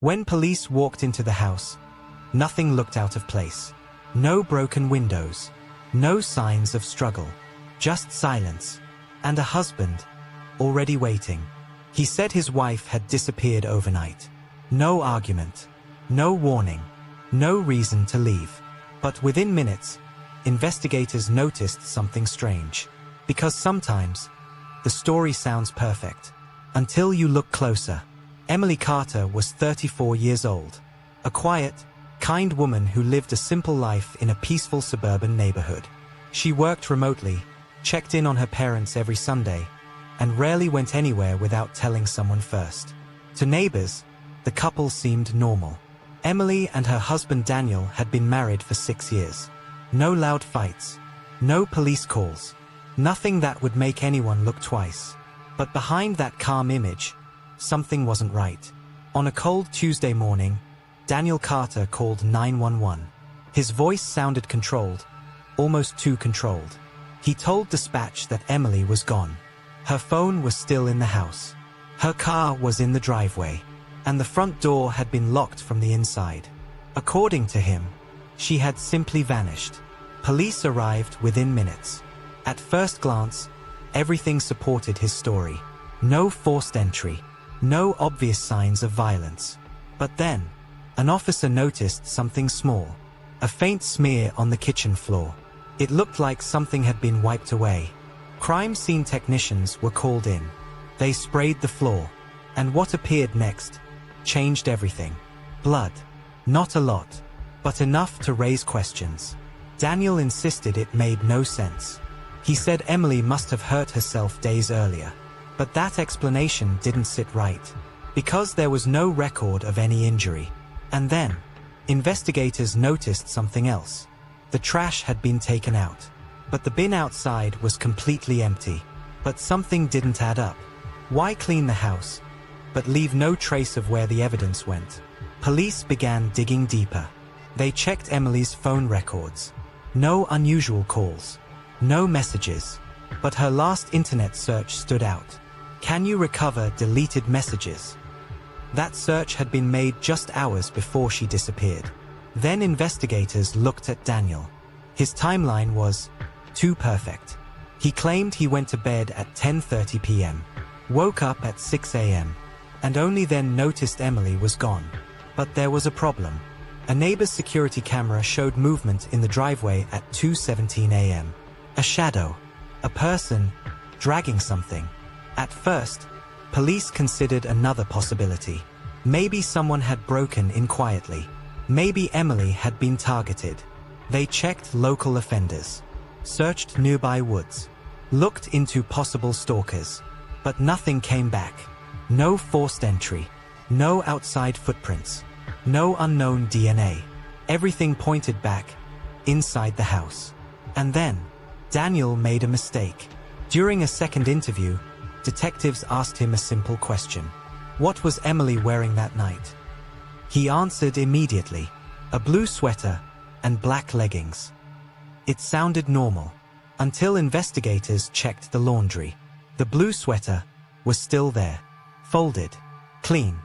When police walked into the house, nothing looked out of place. No broken windows, no signs of struggle, just silence, and a husband, already waiting. He said his wife had disappeared overnight. No argument, no warning, no reason to leave. But within minutes, investigators noticed something strange. Because sometimes, the story sounds perfect. Until you look closer. Emily Carter was 34 years old. A quiet, kind woman who lived a simple life in a peaceful suburban neighborhood. She worked remotely, checked in on her parents every Sunday, and rarely went anywhere without telling someone first. To neighbors, the couple seemed normal. Emily and her husband Daniel had been married for 6 years. No loud fights, no police calls, nothing that would make anyone look twice. But behind that calm image, something wasn't right. On a cold Tuesday morning, Daniel Carter called 911. His voice sounded controlled, almost too controlled. He told dispatch that Emily was gone. Her phone was still in the house. Her car was in the driveway, and the front door had been locked from the inside. According to him, she had simply vanished. Police arrived within minutes. At first glance, everything supported his story. No forced entry, no obvious signs of violence. But then, an officer noticed something small. A faint smear on the kitchen floor. It looked like something had been wiped away. Crime scene technicians were called in. They sprayed the floor, and what appeared next changed everything. Blood. Not a lot, but enough to raise questions. Daniel insisted it made no sense. He said Emily must have hurt herself days earlier. But that explanation didn't sit right, because there was no record of any injury. And then, investigators noticed something else. The trash had been taken out, but the bin outside was completely empty. But something didn't add up. Why clean the house, but leave no trace of where the evidence went? Police began digging deeper. They checked Emily's phone records. No unusual calls, no messages, but her last internet search stood out. Can you recover deleted messages? That search had been made just hours before she disappeared. Then investigators looked at Daniel. His timeline was too perfect. He claimed he went to bed at 10:30 p.m., woke up at 6 a.m., and only then noticed Emily was gone. But there was a problem. A neighbor's security camera showed movement in the driveway at 2:17 a.m. A shadow, a person, dragging something. At first, police considered another possibility. Maybe someone had broken in quietly. Maybe Emily had been targeted. They checked local offenders, searched nearby woods, looked into possible stalkers. But nothing came back. No forced entry, no outside footprints, no unknown DNA. Everything pointed back, inside the house. And then, Daniel made a mistake. During a second interview, detectives asked him a simple question. What was Emily wearing that night? He answered immediately. A blue sweater and black leggings. It sounded normal, until investigators checked the laundry. The blue sweater was still there, folded, clean,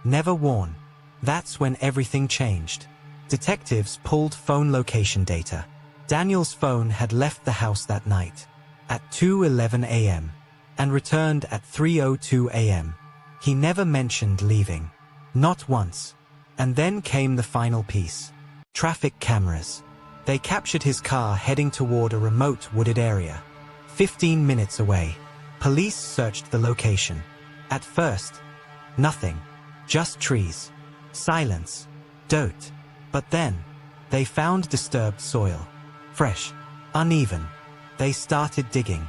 never worn. That's when everything changed. Detectives pulled phone location data. Daniel's phone had left the house that night, at 2:11 a.m., and returned at 3:02 a.m. He never mentioned leaving. Not once. And then came the final piece. Traffic cameras. They captured his car heading toward a remote wooded area. 15 minutes away. Police searched the location. At first, nothing. Just trees. Silence. Dirt. But then, they found disturbed soil. Fresh. Uneven. They started digging.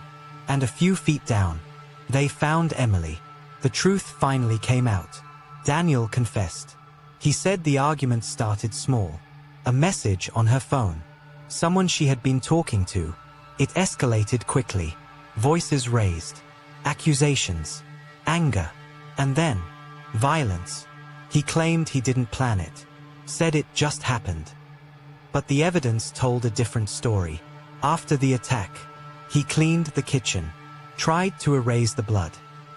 And a few feet down, they found Emily. The truth finally came out. Daniel confessed. He said the argument started small. A message on her phone. Someone she had been talking to. It escalated quickly. Voices raised. Accusations. Anger. And then, violence. He claimed he didn't plan it. Said it just happened. But the evidence told a different story. After the attack, he cleaned the kitchen, tried to erase the blood,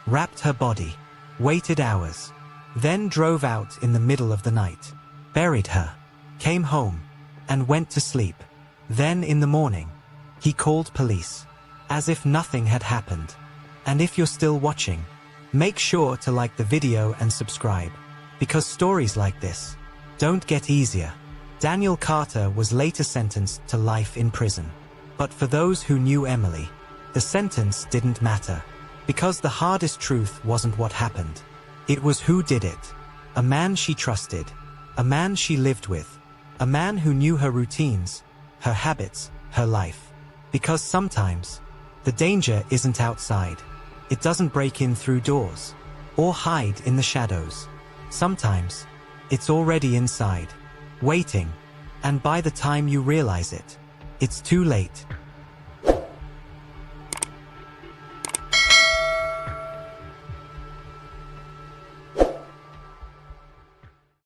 wrapped her body, waited hours. then drove out in the middle of the night, buried her, came home, and went to sleep. Then in the morning, he called police, as if nothing had happened. And if you're still watching, make sure to like the video and subscribe, because stories like this don't get easier. Daniel Carter was later sentenced to life in prison. But for those who knew Emily, the sentence didn't matter, because the hardest truth wasn't what happened. It was who did it. A man she trusted, a man she lived with, a man who knew her routines, her habits, her life. Because sometimes, the danger isn't outside. It doesn't break in through doors, or hide in the shadows. Sometimes, it's already inside, waiting, and by the time you realize it, it's too late.